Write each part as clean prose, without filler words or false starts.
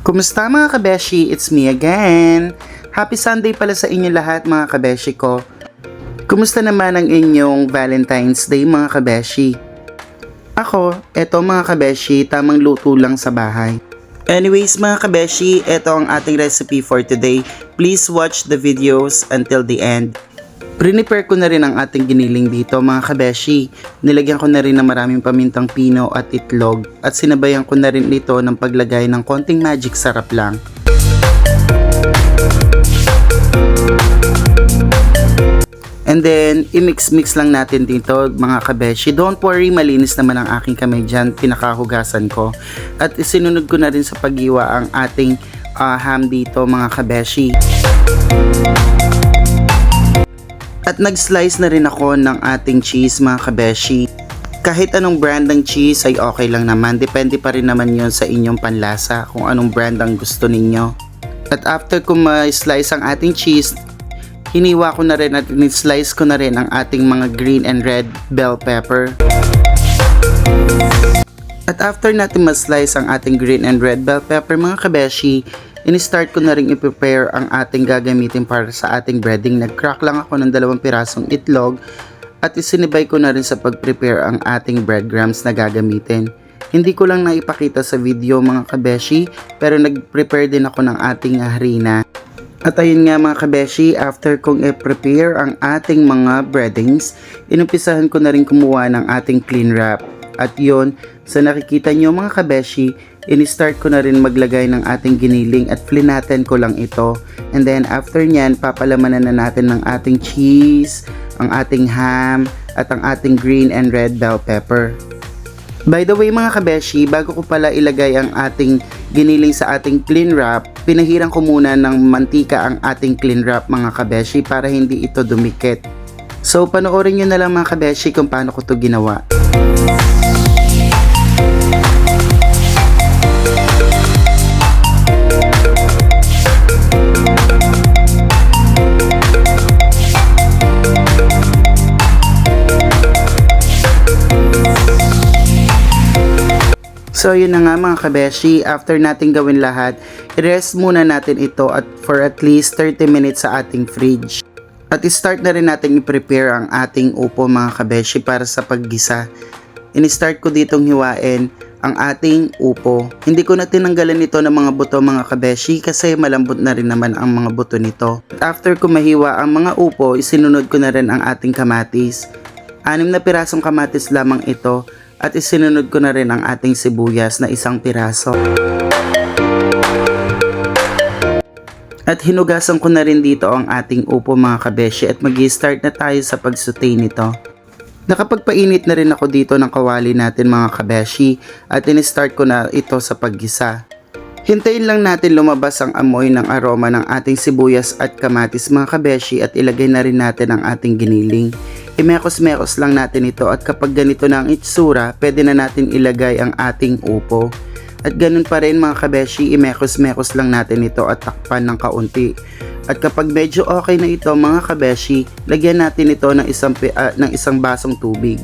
Kumusta mga kabeshi? It's me again. Happy Sunday pala sa inyo lahat mga kabeshi ko. Kumusta naman ang inyong Valentine's Day mga kabeshi? Ako, eto mga kabeshi, tamang luto lang sa bahay. Anyways mga kabeshi, eto ang ating recipe for today. Please watch the videos until the end. Prepare ko na rin ang ating giniling dito mga kabeshi. Nilagyan ko na rin ng maraming pamintang pino at itlog at sinabayan ko na rin ito ng paglagay ng konting magic sarap lang. And then, i-mix-mix lang natin dito mga kabeshi. Don't worry, malinis naman ang aking kamay dyan. Pinakahugasan ko. At isinunod ko na rin sa paghiwa ang ating ham dito mga kabeshi. At nag-slice na rin ako ng ating cheese mga kabeshi. Kahit anong brand ng cheese ay okay lang naman. Depende pa rin naman yon sa inyong panlasa kung anong brand ang gusto ninyo. At after ko ma-slice ang ating cheese, hiniwa ko na rin at ni-slice ko na rin ang ating mga green and red bell pepper. At after natin ma-slice ang ating green and red bell pepper mga kabeshi, in-start ko na rin i-prepare ang ating gagamitin para sa ating breading. Nag-crack lang ako ng 2 pirasong itlog at isinibay ko na rin sa pag-prepare ang ating breadcrumbs na gagamitin. Hindi ko lang naipakita sa video mga kabeshi, pero nag-prepare din ako ng ating harina. At ayun nga mga kabeshi, after kong i-prepare ang ating mga breadings, inumpisahan ko na rin kumuha ng ating cling wrap. At yun, sa nakikita nyo mga kabeshi, in-start ko na rin maglagay ng ating giniling at flinaten ko lang ito. And then after nyan, papalamanan na natin ng ating cheese, ang ating ham, at ang ating green and red bell pepper. By the way mga kabeshi, bago ko pala ilagay ang ating giniling sa ating cling wrap, pinahiran ko muna ng mantika ang ating cling wrap mga kabeshi para hindi ito dumikit. So panoorin nyo na lang mga kabeshi kung paano ko to ginawa. So yun na nga mga kabeshi, after natin gawin lahat, i-rest muna natin ito for at least 30 minutes sa ating fridge. At i-start na rin natin i-prepare ang ating upo mga kabeshi para sa paggisa. In-start ko ditong hiwain ang ating upo. Hindi ko na tinanggalan ito ng mga buto mga kabeshi kasi malambot na rin naman ang mga buto nito. At after ko mahiwa ang mga upo, isinunod ko na rin ang ating kamatis. 6 na pirasong kamatis lamang ito. At isinunod ko na rin ang ating sibuyas na 1 piraso. At hinugasan ko na rin dito ang ating upo mga kabeshi at mag-i-start na tayo sa pag-saute nito. Nakapagpainit na rin ako dito ng kawali natin mga kabeshi at in-start ko na ito sa paggisa. Hintayin lang natin lumabas ang amoy ng aroma ng ating sibuyas at kamatis mga kabeshi at ilagay na rin natin ang ating giniling. I-mekos-mekos lang natin ito at kapag ganito na ang itsura, pwede na natin ilagay ang ating upo. At ganun pa rin mga kabeshi, i-mekos-mekos lang natin ito at takpan ng kaunti. At kapag medyo okay na ito mga kabeshi, lagyan natin ito ng isang basong tubig.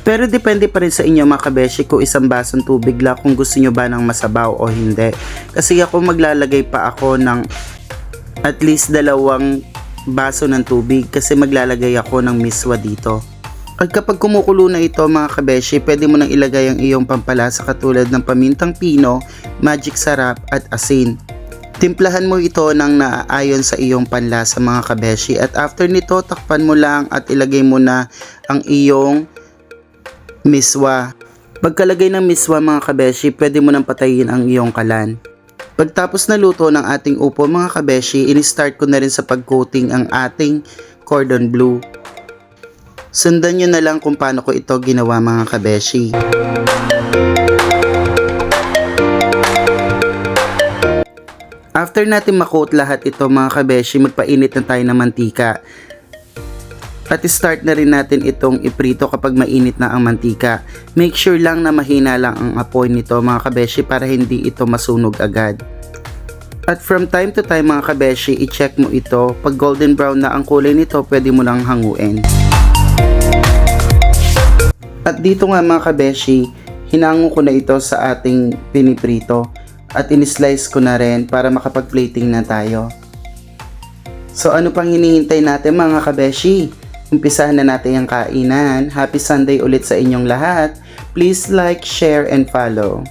Pero depende pa rin sa inyo mga kabeshi kung 1 basong tubig lang kung gusto nyo ba ng masabaw o hindi. Kasi ako maglalagay pa ako ng at least 2 baso ng tubig kasi maglalagay ako ng miswa dito. At kapag kumukulo na ito mga kabeshi, pwede mo nang ilagay ang iyong pampalasa katulad ng pamintang pino, magic sarap at asin. Timplahan mo ito ng naaayon sa iyong panlasa mga kabeshi at after nito takpan mo lang at ilagay mo na ang iyong miswa. Pagkalagay ng miswa mga kabeshi, pwede mo nang patayin ang iyong kalan. Pagtapos na luto ng ating upo mga kabeshi, in-start ko na rin sa pag-coating ang ating cordon bleu. Sundan nyo na lang kung paano ko ito ginawa mga kabeshi. After natin ma-coat lahat ito mga kabeshi, magpainit na tayo ng mantika. At start na rin natin itong iprito kapag mainit na ang mantika. Make sure lang na mahina lang ang apoy nito mga kabeshi para hindi ito masunog agad. At from time to time mga kabeshi, i-check mo ito. Pag golden brown na ang kulay nito, pwede mo nang hanguin. At dito nga mga kabeshi, hinango ko na ito sa ating piniprito. at in-slice ko na rin para makapag-plating na tayo. So ano pang hinihintay natin mga kabeshi? Umpisahan na natin ang kainan. Happy Sunday ulit sa inyong lahat. Please like, share, and follow.